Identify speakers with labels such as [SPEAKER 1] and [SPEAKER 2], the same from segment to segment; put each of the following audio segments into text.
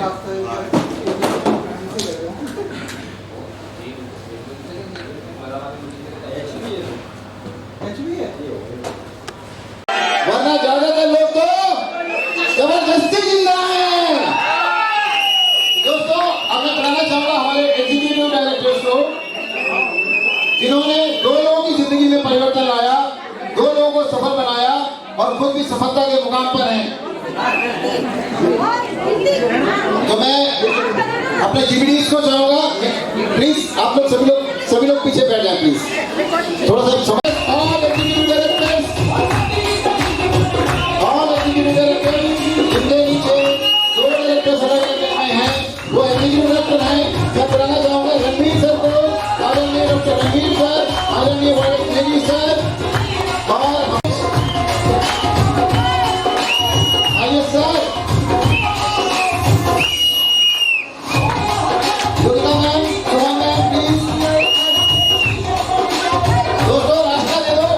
[SPEAKER 1] वरना ज्यादातर लोग तो जबरदस्ती जिंदा है। दोस्तों, अब मैं बताना चाहूंगा हमारे एग्जीक्यूटिव डायरेक्टर्स को, जिन्होंने 2 लोगों की जिंदगी में परिवर्तन लाया, 2 लोगों को सफल बनाया और खुद भी सफलता के मुकाम पर हैं। तो मैं अपने जीबीडीज को चाहूंगा, प्लीज आप लोग सभी लोग पीछे बैठ जाए प्लीज, थोड़ा सा समय। ऑल एग्जीक्यूटिव डायरेक्टर्स, जिनके नीचे 2 डायरेक्टर्स अलग अलग में हैं, वो एग्जीक्यूटिव डायरेक्टर हैं। मैं बताना चाहूंगा रणवीर सर को, आदरणीय डॉक्टर रणवीर सर, आदरणीय वाइस नेगी सर और आइए sir, Yogita ma'am, Suha ma'am please, दोस्तों रास्ता दे दो।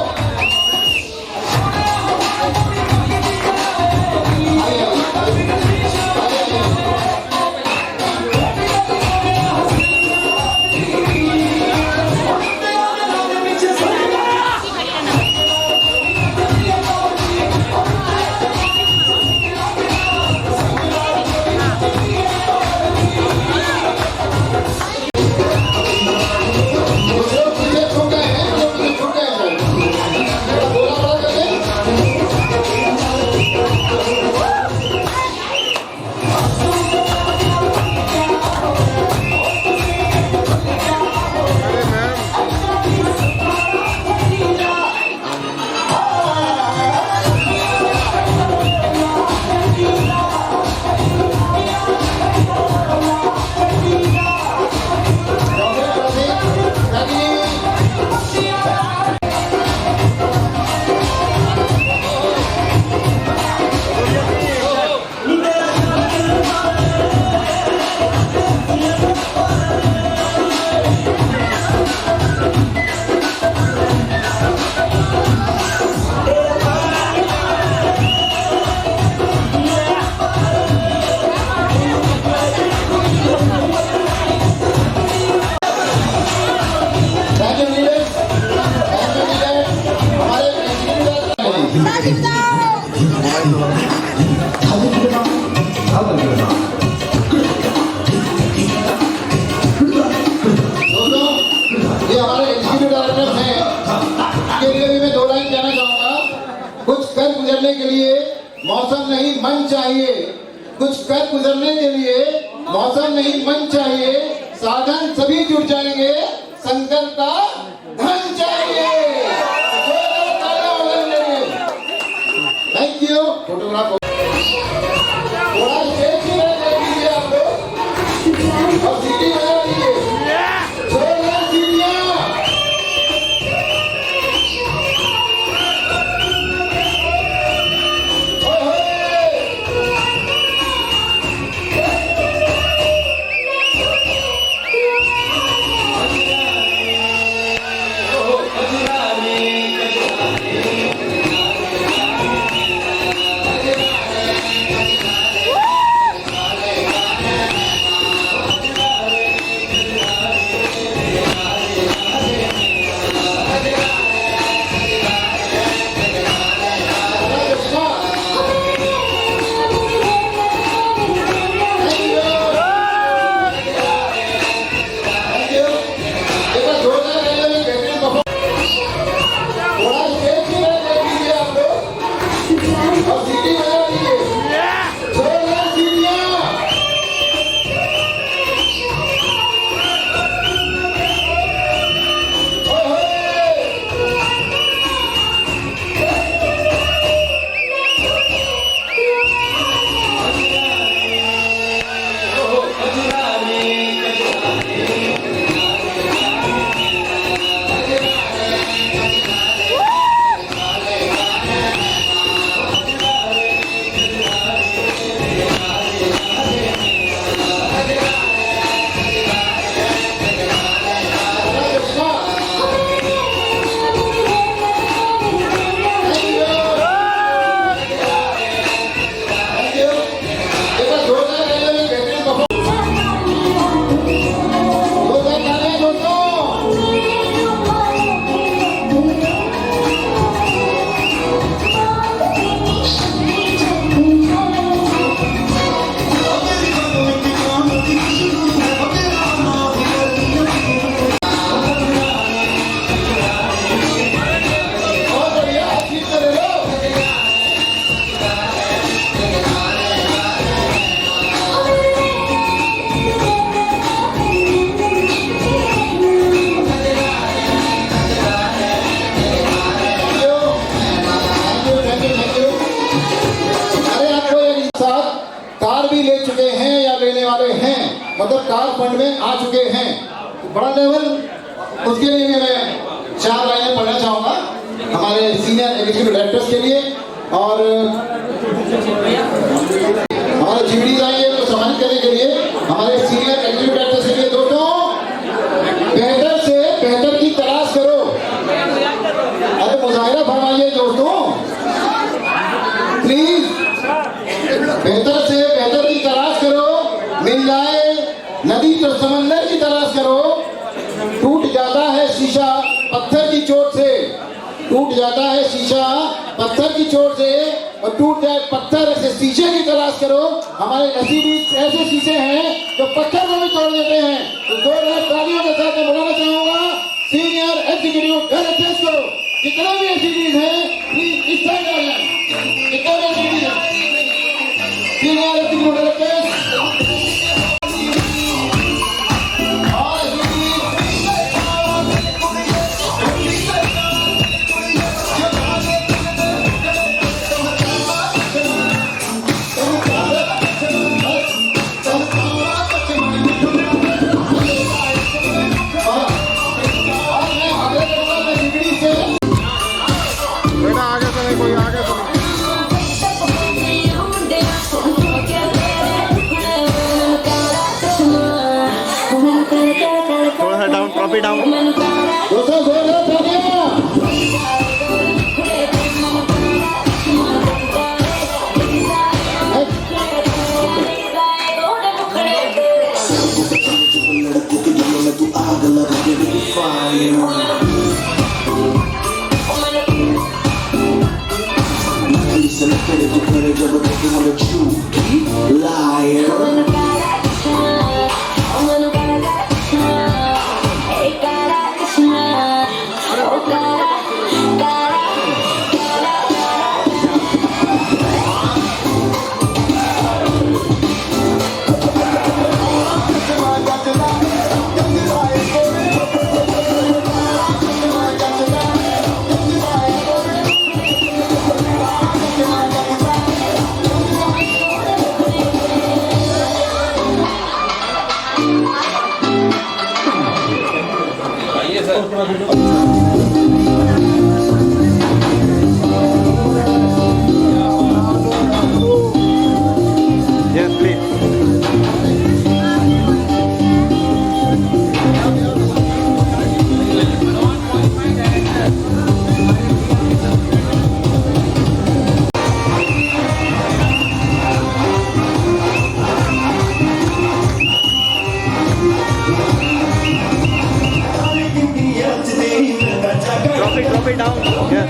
[SPEAKER 1] के लिए मौसम नहीं मन चाहिए, कुछ कर गुजरने के लिए मौसम नहीं मन चाहिए, साधन सभी जुड़ जाएंगे, संकल्प का धन चाहिए। Thank you. फोटोग्राफ थोड़ा स्टेज की तरह देख लीजिए आप लोग और सीटी बजा लीजिए। भी ले चुके हैं या लेने वाले हैं, मतलब कार फंड में आ चुके हैं। बड़ा लेवल, उसके लिए भी मैं 4 लाइनें पढ़ना चाहूंगा हमारे सीनियर एग्जीक्यूटिव डायरेक्टर्स के लिए। और हमारे जीडी आएंगे तो सम्मानित करने के लिए हमारे सीनियर एग्जीक्यूटिव डायरेक्टर्स के लिए दोस्तों, बेहतर से बेहतर की तलाश करो। अरे मुजाहिरा फरमाइए दोस्तों प्लीज, बेहतर से बेहतर की तलाश करो, मिल जाए नदी तो समंदर की तलाश करो। टूट जाता है शीशा पत्थर की चोट से, टूट जाता है शीशा पत्थर की चोट से, और टूट जाए पत्थर से शीशे की तलाश करो। हमारे नसीब ऐसे शीशे हैं जो पत्थर को भी तोड़ देते हैं। तो 2 लाख तालियों के साथ मैं बुलाना चाहूंगा सीनियर एग्जीक्यूटिव डायरेक्टर्स को। जितना भी एसडीज हैं प्लीज इस साइड आ जाएं। जितना भी एसडीज हैं senior executive directors
[SPEAKER 2] trophy down
[SPEAKER 1] दोस्तों जोरदार तालियां।
[SPEAKER 2] Yes, please. Drop it down. Yeah.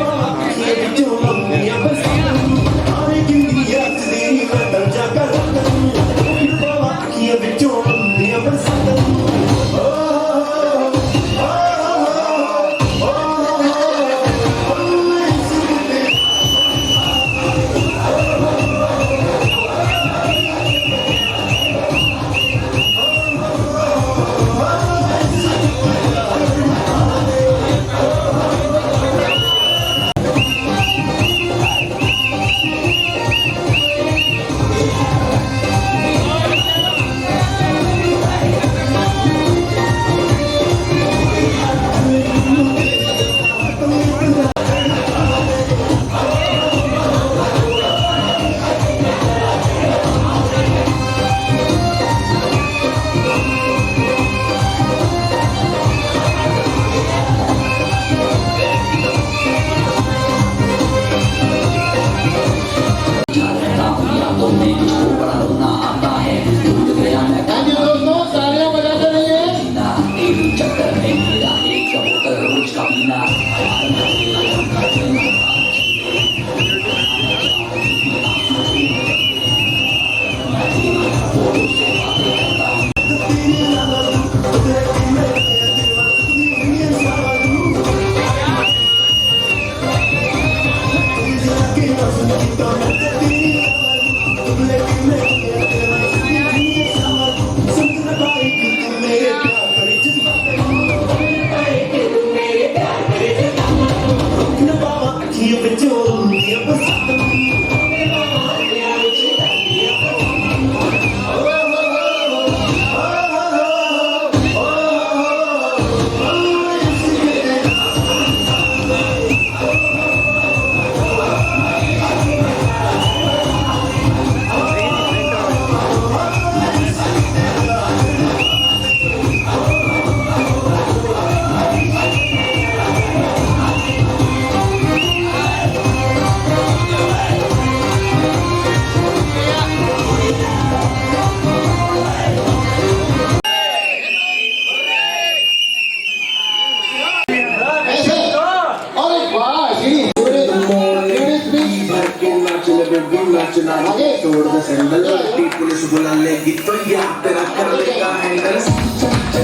[SPEAKER 3] Police बुला लेगी तो या तेरा कर लेगा हैंडल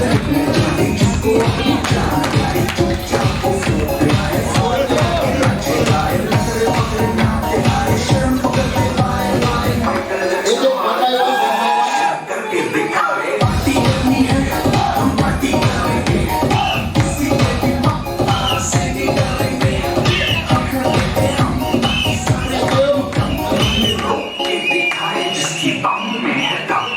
[SPEAKER 1] एक एक one by one
[SPEAKER 3] करके दिखाए पार्टी करनी है हम पार्टी करेंगे किसी के भी पापा से नहीं डरेंगे हक देते हम सारे लोग रोक के दिखाए जिसकी बम में है दम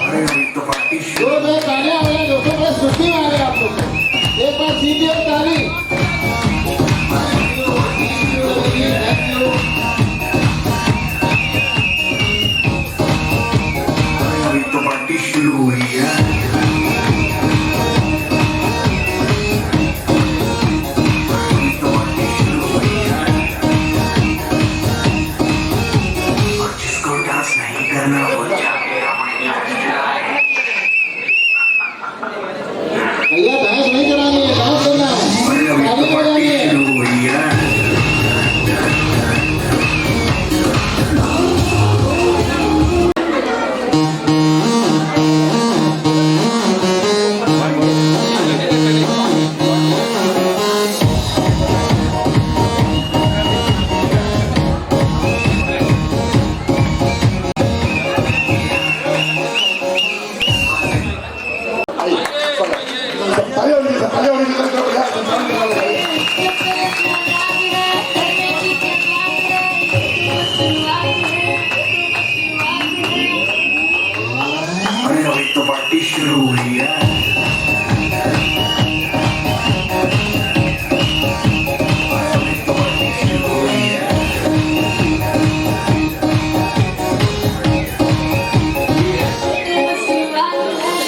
[SPEAKER 3] अरे ये तो पार्टी
[SPEAKER 1] जो मैं तालियां आ रहे हैं दोस्तों, बड़े सुस्ती में आ रहे हैं आप लोग। एक बार सीधी और ताली।
[SPEAKER 3] अभी तो पार्टी शुरू हुई है अभी तो पार्टी शुरू हुई है और जिसको डांस नहीं करना वो जाके हमारे डांस कराए
[SPEAKER 1] भैया बहस नहीं करानी है, डांस करना है,
[SPEAKER 3] अरे अभी
[SPEAKER 1] ताली
[SPEAKER 3] तो पार्टी
[SPEAKER 1] बजानी है।
[SPEAKER 3] शुरू हुई है अरे अभी तो पार्टी शुरू हुई है अभी तो पार्टी शुरू हुई है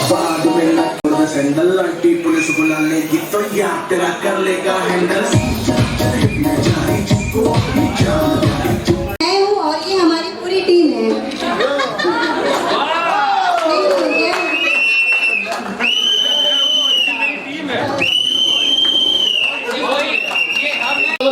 [SPEAKER 3] बाद में लगभग सैंडल आंटी पुलिस बुला लेगी तो या तेरा कर लेगा हैंडल
[SPEAKER 4] मैं हूँ और ये हमारी पूरी टीम है। नहीं बोलेंगे?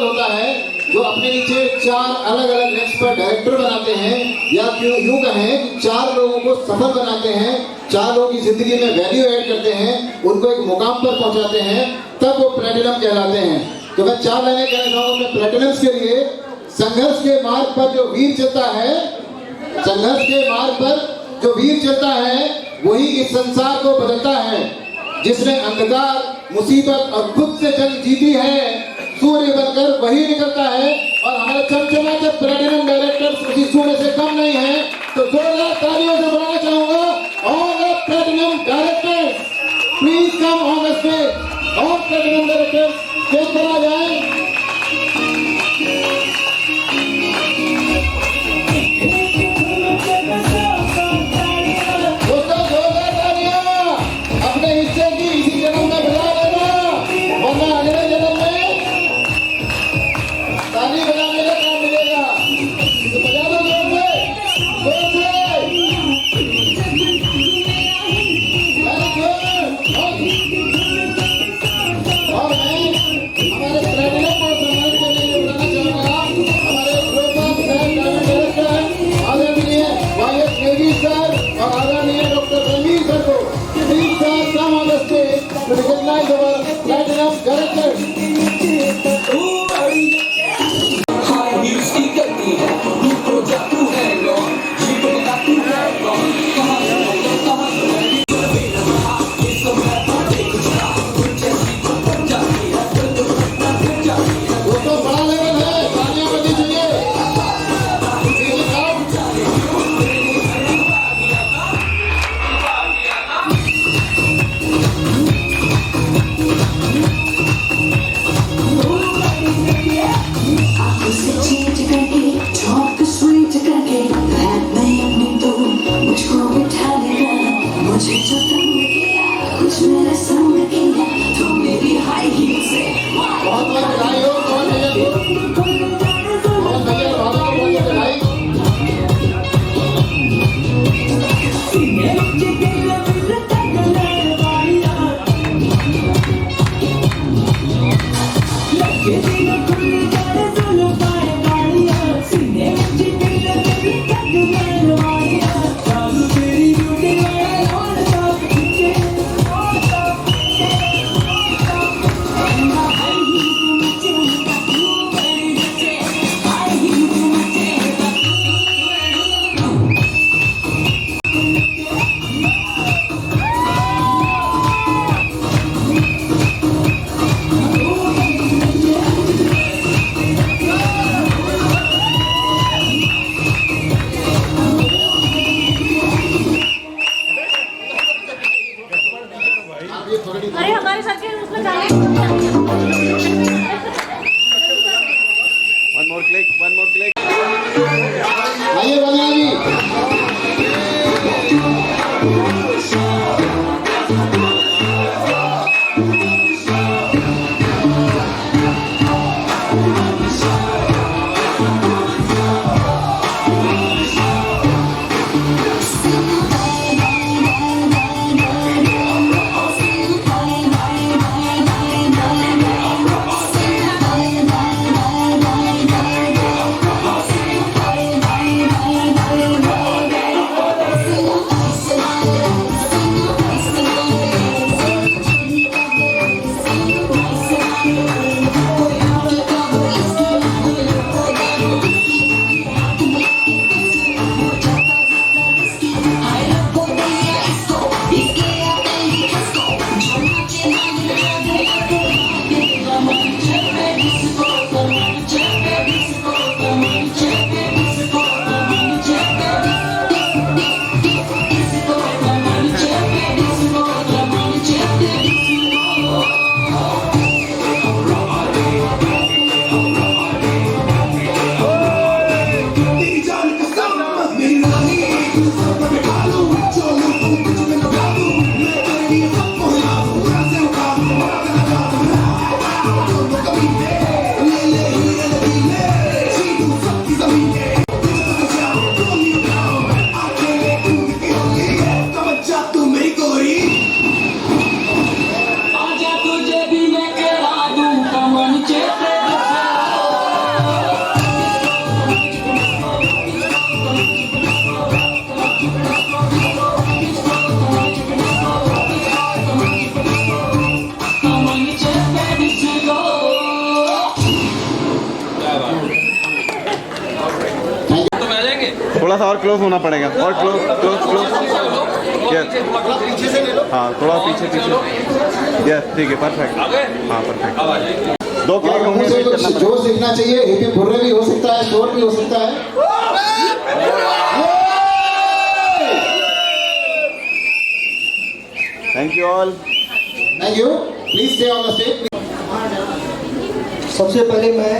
[SPEAKER 1] होता है जो अपने नीचे चार अलग अलग नेक्स्ट पर डायरेक्टर बनाते हैं, या क्यों यूं कहें कि चार लोगों को सफल बनाते हैं, चार लोगों की जिंदगी में वैल्यू ऐड करते हैं, उनको एक मुकाम पर पहुंचाते हैं, तब वो प्लेटिनम कहलाते हैं। तो मैं चार लाइनें कहना चाहूंगा अपने प्लेटिनम्स के लिए। संघर्ष के मार्ग पर जो वीर चलता है, संघर्ष के मार्ग पर जो वीर चलता है वही इस संसार को बदलता है। जिसने अंधकार, मुसीबत और खुद से जंग जीती है, सूर्य बनकर वही निकलता है। और हमारे चमचमाते प्लेटिनम डायरेक्टर्स किसी सूर्य से कम नहीं है। तो जोरदार तालियों से बुलाना चाहूंगा all the platinum directors, please come on the stage. All platinum directors stage पर आ जाएं। दोस्तों जोरदार तालियां अपने हिस्से की इसी जन्म में बजा लेना, वरना अगले जन्म में ताली बजाने का काम मिलेगा। तो बजा दो जोर से, जोर से। और मैं हमारे प्लेटिनम को सम्मानित करने के लिए बुलाना चाहूंगा हमारे ग्लोबल ब्रांड डायरेक्टर आदरणीय वाईएस नेगी सर और आदरणीय डॉक्टर रणवीर सर को। Please sir come on the stage to recognise our platinum director. दोस्तों बड़ा लेवल है, तालियां बजनी चाहिए।
[SPEAKER 3] मुझे जो तंग किया कुछ मेरे संग किया तो मेरी हाई हील से
[SPEAKER 1] बहुत बहुत बधाई हो बहुत भैया बहुत भैया बहुत बहुत बधाई
[SPEAKER 5] अरे हमारे साथ के उसमें जाने
[SPEAKER 2] One more click, one more click.
[SPEAKER 1] आइए वंदना जी
[SPEAKER 3] आजा तुझे भी मैं करा दूं कमन चेते कमन चेते डिस्को
[SPEAKER 2] थोड़ा सा और क्लोज होना पड़ेगा और क्लोज क्लोज क्लोज यस
[SPEAKER 1] पीछे से ले लो
[SPEAKER 2] हाँ थोड़ा पीछे पीछे यस ठीक है परफेक्ट हाँ परफेक्ट दो
[SPEAKER 1] और
[SPEAKER 2] क्लिक
[SPEAKER 1] मुंह
[SPEAKER 2] होंगे
[SPEAKER 1] से
[SPEAKER 2] वेट
[SPEAKER 1] कुछ
[SPEAKER 2] करना पड़ेगा
[SPEAKER 1] जोश दिखना चाहिए हिपी फुर्रे भी हो सकता है शोर भी हो सकता है
[SPEAKER 2] thank you all
[SPEAKER 1] thank you please stay on the stage
[SPEAKER 6] सबसे पहले मैं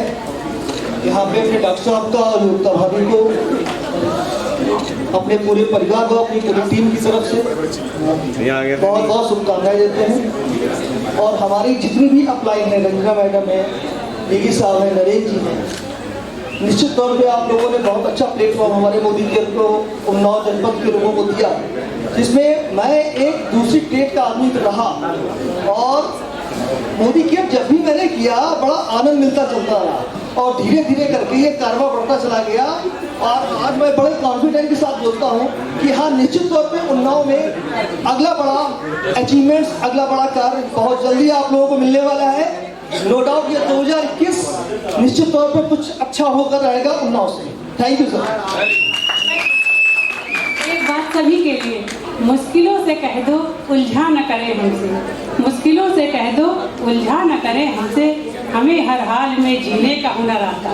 [SPEAKER 6] यहाँ पे अपने डॉक्टर साहब का और योगिता भाभी को अपने पूरे परिवार को अपनी पूरी टीम की तरफ से
[SPEAKER 2] यहाँ आगे
[SPEAKER 6] बहुत बहुत शुभकामनाएं देते हैं। और हमारी जितनी भी अपलाइन है, रंजना मैडम है, नेगी साहब है, नरेश जी हैं, निश्चित तौर पे आप लोगों ने बहुत अच्छा प्लेटफॉर्म हमारे मोदी केयर को उन्नाव जनपद के लोगों को दिया, जिसमें मैं एक दूसरी स्टेट का आदमी रहा और मोदी केयर जब भी मैंने किया बड़ा आनंद मिलता चलता रहा और धीरे धीरे करके ये कारवा बढ़ता चला गया। और आज मैं बड़े कॉन्फिडेंस के साथ बोलता हूँ कि हाँ, निश्चित तौर पे उन्नाव में अगला बड़ा अचीवमेंट्स, अगला बड़ा कार्य बहुत जल्दी आप लोगों को मिलने वाला है। नो डाउट ये 2021 निश्चित तौर पे कुछ अच्छा होकर रहेगा उन्नाव से। Thank you sir.
[SPEAKER 5] एक बात सभी के लिए, मुश्किलों से कह दो उलझा न करे हमसे, मुश्किलों से कह दो उलझा न करे हमसे, हमें हर हाल में जीने का हुनर आता।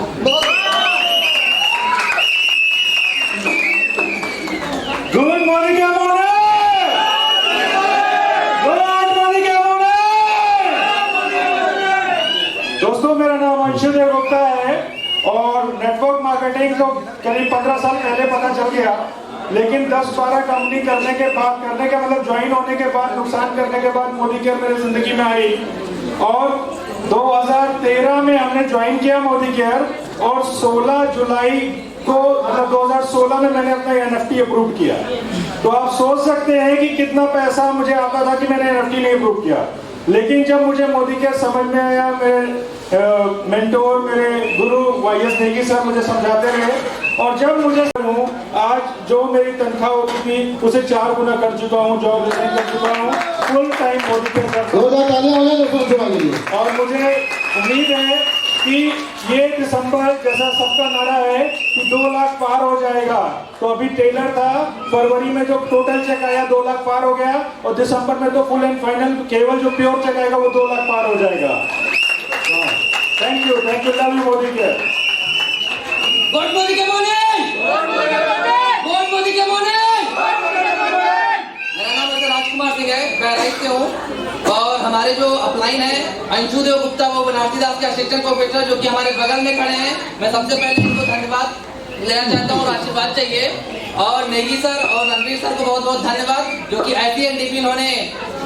[SPEAKER 7] गुड मॉर्निंग दोस्तों, मेरा नाम अंशु देव गुप्ता है और नेटवर्क मार्केटिंग तो करीब 15 साल पहले पता चल गया लेकिन 10-12 कंपनी करने का मतलब ज्वाइन होने के बाद, नुकसान करने के बाद मोदी केयर मेरी जिंदगी में आई। और 2013 में हमने ज्वाइन किया मोदी केयर, और 16 जुलाई को मतलब 2016 में मैंने अपना NFT अप्रूव किया। तो आप सोच सकते हैं कि कितना पैसा मुझे आता था कि मैंने NFT नहीं अप्रूव किया। लेकिन जब मुझे मोदी केयर समझ में आया, मेरे मेंटोर, मेरे गुरु YS नेगी सर मुझे समझाते रहे, और जब मुझे आज जो मेरी तनख्वाह होती थी उसे 4 गुना कर चुका हूँ, जॉब रिजाइन कर चुका हूँ, फुल टाइम मोदी केयर करता हूँ। और मुझे उम्मीद है कि ये दिसंबर जैसा सबका नारा है कि 2 लाख पार हो जाएगा। तो अभी टेलर था, फरवरी में जो टोटल चेक आया 2 लाख पार हो गया, और दिसंबर में तो फुल एंड फाइनल केवल जो प्योर चेक आएगा वो 2 लाख पार हो जाएगा। Thank you, love you Modi care.
[SPEAKER 8] Vote Modi के मॉर्निंग, वोट मोदी के मॉर्निंग। मेरा नाम वैसे राजकुमार सिंह है, बहराइच से हूँ, और हमारे जो अपलाइन है अंशु देव गुप्ता, वो बनारसी दास के असिस्टेंट प्रोफेसर जो कि हमारे बगल में खड़े हैं। मैं सबसे पहले इनको धन्यवाद लेना चाहता हूँ और आशीर्वाद चाहिए। और नेगी सर और रणवीर सर को बहुत बहुत धन्यवाद, जो कि ऐसी एनडीपी इन्होंने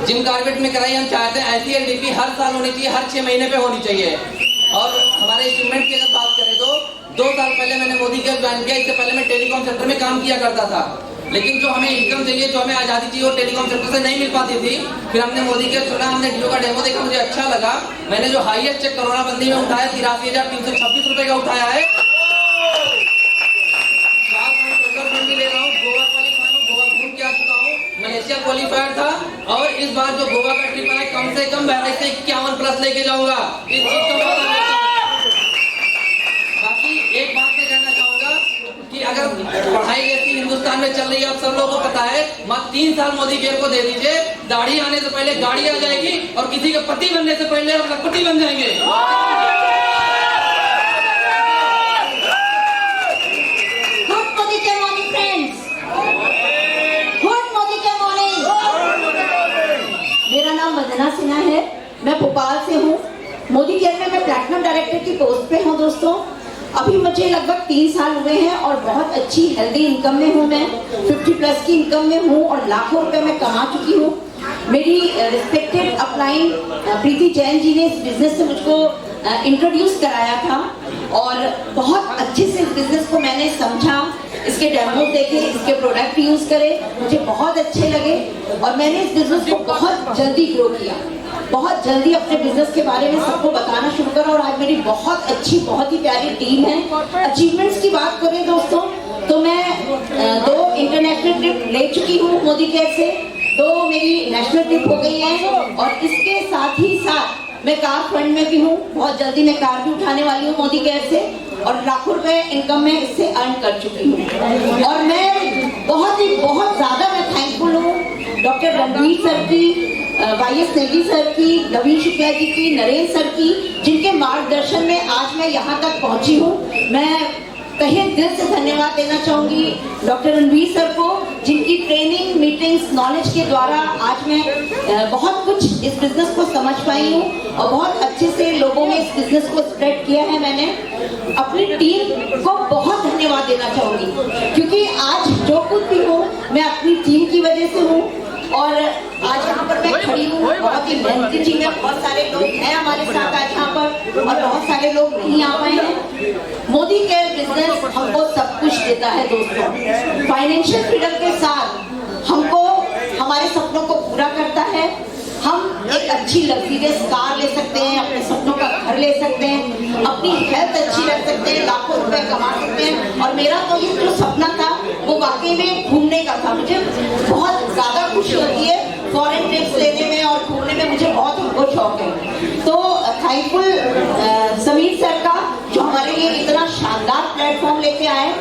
[SPEAKER 8] जिम कार्बेट में कराई। हम चाहते हैं ऐसी एनडीपी हर साल होनी चाहिए, हर 6 महीने पे होनी चाहिए। और हमारे अचीवमेंट की अगर बात करें तो 2 साल पहले मैंने मोदी केयर ज्वाइन किया। इससे पहले मैं टेलीकॉम सेक्टर में काम किया करता था, लेकिन जो हमें इनकम चाहिए, जो हमें आज़ादी चाहिए, वो टेलीकॉम सेक्टर से नहीं मिल पाती थी। फिर हमने मोदी केयर चुना, हमने जियो का डेमो देखा, मुझे अच्छा लगा। मैंने जो हाईएस्ट चेक कोरोना बंदी में उठाया 83,326 रुपए का उठाया है। भी ले रहा हूँ, गोवा क्वालिफायर हूँ, गोवा घूम के आ चुका हूँ, मलेशिया क्वालिफायर था, और इस बार जो गोवा का ट्रिप है कम से कम बहराइच से 51+ लेके जाऊंगा। इस चीज को बाकी एक बात मैं कहना चाहूंगा कि अगर पढ़ाई जैसी हिंदुस्तान में चल रही है, आप सब लोगों को पता है, मात्र 3 साल मोदी केयर को दे दीजिए, दाढ़ी आने से पहले गाड़ी आ जाएगी, और किसी के पति बनने से पहले आप लखपति बन जाएंगे।
[SPEAKER 4] मेरा नाम वंदना सिन्हा है, मैं भोपाल से हूँ। मोदी केयर में मैं प्लैटिनम डायरेक्टर की पोस्ट पे हूँ दोस्तों। अभी मुझे लगभग 3 साल हुए हैं और बहुत अच्छी हेल्दी इनकम में हूँ। मैं 50+ की इनकम में हूँ और लाखों रुपए मैं कमा चुकी हूँ। मेरी रिस्पेक्टेड अपलाइन प्रीति जैन जी ने इस बिजनेस से मुझको इंट्रोड्यूस कराया था, और बहुत अच्छे से इस बिजनेस को मैंने समझा, इसके डेमो देखे, इसके प्रोडक्ट यूज करे, मुझे बहुत अच्छे लगे, और मैंने इस बिजनेस को बहुत जल्दी ग्रो किया। बहुत जल्दी अपने बिजनेस के बारे में सबको बताना शुरू करा, और आज मेरी बहुत अच्छी, बहुत ही प्यारी टीम है। अचीवमेंट्स की बात करें दोस्तों, तो मैं 2 इंटरनेशनल ट्रिप ले चुकी हूँ मोदी केयर से, 2 मेरी नेशनल ट्रिप हो गई है, और इसके साथ ही साथ मैं कार फंड में भी हूँ। बहुत जल्दी मैं कार भी उठाने वाली हूँ मोदी केयर से, और लाखों रुपए इनकम में इससे अर्न कर चुकी हूँ। और मैं बहुत ज्यादा मैं थैंकफुल हूँ डॉक्टर रणवीर सर की, YS नेगी सर की, नवीन शुक्ला जी की, नरेंद्र सर की, जिनके मार्गदर्शन में आज मैं यहाँ तक पहुँची हूँ। मैं तहे दिल से धन्यवाद देना चाहूंगी डॉक्टर रणवीर सर को, जिनकी ट्रेनिंग, मीटिंग्स, नॉलेज के द्वारा आज मैं बहुत कुछ इस बिजनेस को समझ पाई हूँ, और बहुत अच्छे से लोगों में इस बिजनेस को स्प्रेड किया है। मैंने अपनी टीम को बहुत धन्यवाद देना चाहूंगी, क्योंकि आज जो कुछ भी हूँ मैं अपनी टीम की वजह से हूँ, और आज यहाँ पर मैं खड़ी हूँ। बहुत ही मेहनती टीम है, बहुत सारे लोग हैं हमारे साथ आज यहाँ पर, और बहुत सारे लोग नहीं आ पाए हैं। मोदी केयर बिजनेस हमको सब कुछ देता है दोस्तों। फाइनेंशियल फ्रीडम के साथ हमको हमारे सपनों को पूरा करता है। हम एक अच्छी लग्जरियस कार ले सकते हैं, अपने सपनों का घर ले सकते हैं, अपनी हेल्थ अच्छी रख सकते हैं, लाखों रुपए कमा सकते हैं। और मेरा तो ये जो सपना था वो वाकई में घूमने का था। मुझे बहुत ज्यादा खुशी होती है फॉरेन ट्रिप्स लेने में और घूमने में, मुझे बहुत शौक है। तो थैंकफुल समीर सर का, जो हमारे लिए इतना शानदार प्लेटफॉर्म लेके आए,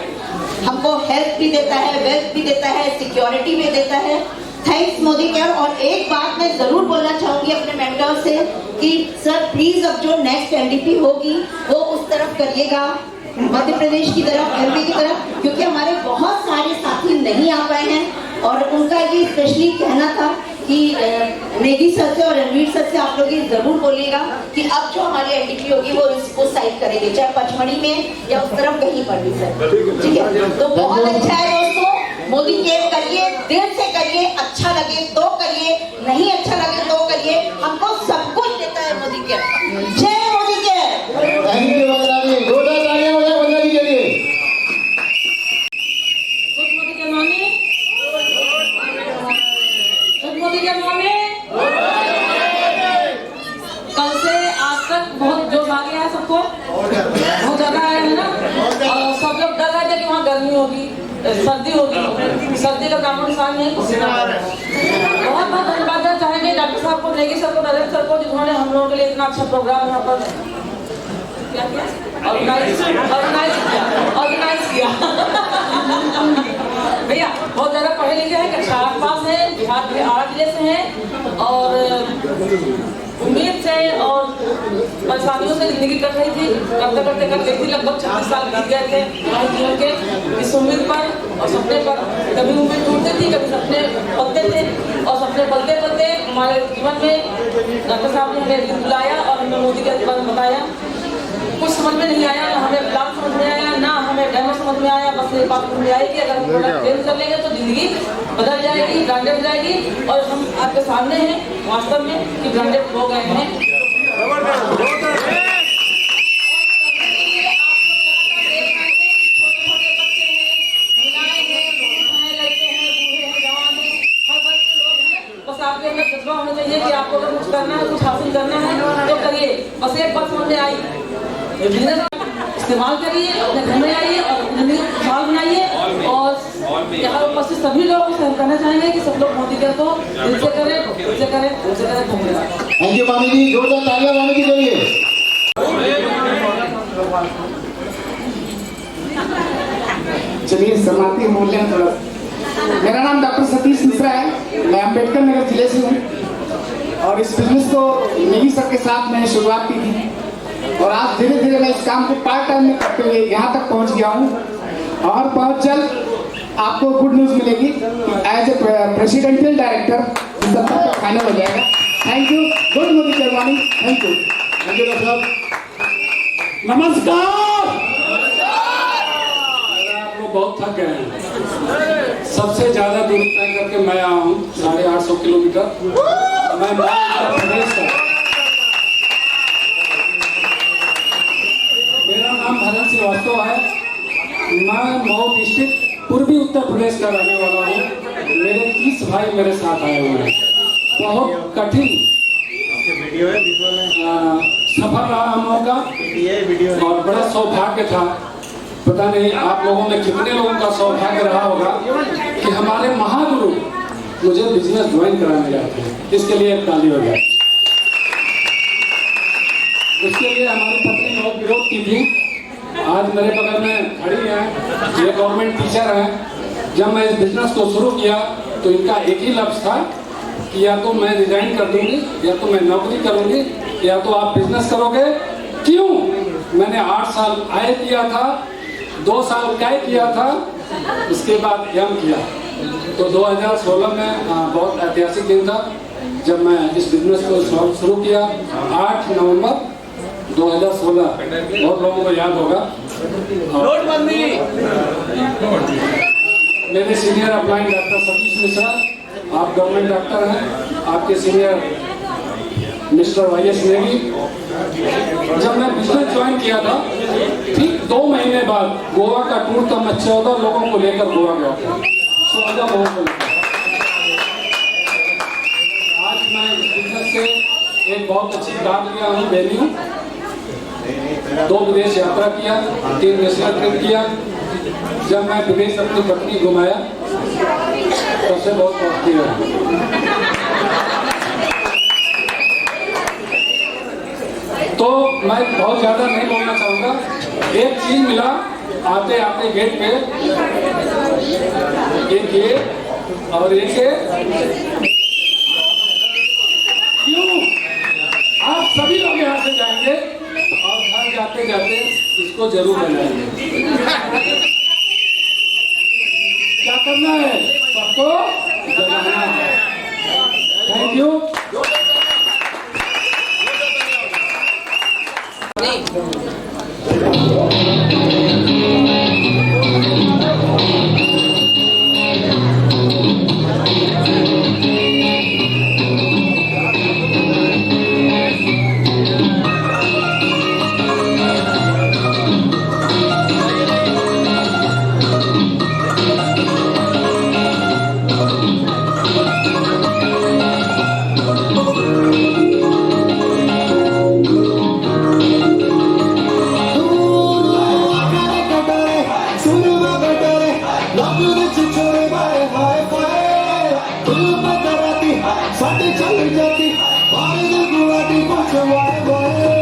[SPEAKER 4] हमको हेल्थ भी देता है, वेल्थ भी देता है, सिक्योरिटी भी देता है। Thanks Modi care. और एक बात मैं जरूर बोलना चाहूंगी अपने मेंटर से कि सर प्लीज अब जो नेक्स्ट एनडीपी होगी वो उस तरफ करिएगा, मध्य प्रदेश की तरफ, एमपी की तरफ, क्योंकि हमारे बहुत सारे साथी नहीं आ पाए हैं। और उनका ये स्पेशली कहना था कि नेगी सर से और रणवीर सर से आप लोग ये जरूर बोलिएगा कि अब जो हमारी एनडीपी होगी वो इसको साइड करेंगे, चाहे पचमढ़ी में या उस तरफ कहीं पर भी सर, ठीक है। तो बहुत अच्छा है दोस्तों, मोदी केयर करिए, दिल से करिए, अच्छा लगे तो करिए, नहीं अच्छा लगे तो करिए, हमको सब कुछ देता है मोदी केयर। जय मोदी केयर।
[SPEAKER 1] थैंक यू वंदना जी, जोरदार तालियां हो जाए वंदना जी के लिए।
[SPEAKER 5] गुड मोदी के माने, गुड मोदी के माने। कल से आज तक बहुत जोश आ गया है सबको, बहुत ज्यादा आया है ना। और सब लोग डर रहे थे कि वहाँ गर्मी होगी, सर्दी होगी, सर्दी का नामो निशान नहीं, पसीना आ रहा है। बहुत बहुत धन्यवाद देना चाहेंगे डॉक्टर साहब को, नेगी सर को, डायरेक्टर सर को, जिन्होंने हम लोगों के लिए इतना अच्छा प्रोग्राम यहाँ पर क्या किया, ऑर्गेनाइज किया। भैया बहुत ज्यादा पढ़े लिखे हैं, कक्षा 8 पास है, बिहार के आरा जिले से हैं और उम्मीद से और परेशानियों से जिंदगी कट रही थी, करते करते कर गई थी। लगभग 36 साल बीत गए थे हमारे जीवन के इस उम्मीद पर और सपने पर। कभी उम्मीद टूटती थी, कभी सपने पलते थे और सपने पलते पलते हमारे जीवन में डॉक्टर साहब ने हमें बुलाया और हमें मोदी के बारे में बताया। कुछ समझ में नहीं आया, ना हमें प्लान समझ में आया, ना हमें डेमो समझ में आया। बस ये बात समझ में आई कि अगर हम प्रोडक्ट चेंज कर लेंगे तो जिंदगी बदल जाएगी, ब्रांडेड हो जाएगी। और हम आपके सामने हैं वास्तव में कि ब्रांडेड हो गए हैं। बस आपके अंदर जज्बा होना चाहिए कि आपको अगर कुछ करना है, कुछ हासिल करना है तो करिए। बस एक बात समझ में आई, इस्तेमाल करिए, अपने घर में आइए और जिंदगी को खुशहाल बनाइए। और यहाँ उपस्थित सभी लोगों से हम कहना चाहेंगे कि सब लोग मोदी केयर को दिल से करें, दिल से करें, दिल से करें। धन्यवाद।
[SPEAKER 1] थैंक यू मामी जी, जोरदार तालियां मामी जी के लिए।
[SPEAKER 7] चलिए समाप्ति मूल्य थोड़ा। मेरा नाम डॉक्टर सतीश मिश्रा है, मैं अम्बेडकर नगर जिले से हूँ और इस बिजनेस को नेगी सर के साथ मैंने शुरुआत की थी और आज धीरे धीरे मैं इस काम को पार्ट टाइम में करते हुए यहाँ तक पहुँच गया हूँ। और बहुत जल्द आपको गुड न्यूज़ मिलेगी एज ए प्रेसिडेंशियल डायरेक्टर इस सब का फाइनल हो जाएगा। थैंक यू, गुड मोदी करवानी। थैंक यू
[SPEAKER 1] डॉक्टर साहब।
[SPEAKER 9] नमस्कार। आप लोग बहुत थक गए हैं। सबसे ज्यादा दूरी तय करके मैं आया हूँ, 850 किलोमीटर। मैं उत्तर प्रदेश का, मेरा नाम भरत श्रीवास्तव है। मैं मऊ डिस्ट्रिक्ट पूर्वी उत्तर प्रदेश का रहने वाला हूँ। मेरे 30 भाई मेरे साथ आए हुए हैं। बहुत कठिन सफर रहा हम लोगों का और बड़ा सौभाग्य था। पता नहीं आप लोगों में कितने लोगों का सौभाग्य रहा होगा कि हमारे महागुरु मुझे बिजनेस ज्वाइन कराने जाते हैं। इसके लिए एक ताली हो जाए। उसके लिए हमारी पत्नी बहुत विरोध की थी। आज मेरे बगल में खड़ी है, ये गवर्नमेंट टीचर है। जब मैं इस बिजनेस को शुरू किया तो इनका एक ही लक्ष्य था कि या तो मैं रिजाइन कर दूंगी, या तो मैं नौकरी करूंगी, या तो आप बिजनेस करोगे। क्यों? मैंने 8 साल आय किया था, 2 साल काय किया था, उसके बाद एम किया। तो 2016 में बहुत ऐतिहासिक दिन था जब मैं इस बिजनेस को शुरू किया। 8 नवंबर 2016, बहुत लोगों को याद होगा। मेरे senior upline doctor Satish Mishra, आप गवर्नमेंट डॉक्टर हैं। आपके सीनियर मिस्टर YS नेगी। जब मैं बिजनेस ज्वाइन किया था ठीक 2 महीने बाद गोवा का टूर था। मैं 14 लोगों को लेकर गोवा गया था। 14 लोगों को लेकर। आज मैं बिजनेस से एक बहुत अच्छी काम किया हूँ। वेन्यू 2 विदेश यात्रा किया, 3 नेशनल ट्रिप किया। जब मैं विदेश अपनी पत्नी घुमाया तब से बहुत पॉजिटिव है। तो मैं बहुत ज्यादा नहीं बोलना चाहूंगा। एक चीज मिला आते आते गेट पे, एक ये और एक ये। क्यों? आप सभी लोग यहाँ से जाएंगे और घर जाते जाते इसको जरूर बनाएंगे। क्या करना है? सबको जगाना है। Thank you.
[SPEAKER 3] मैं कराती साड़ी चल जाती बाहर गुलाटी कुछ वाए वाए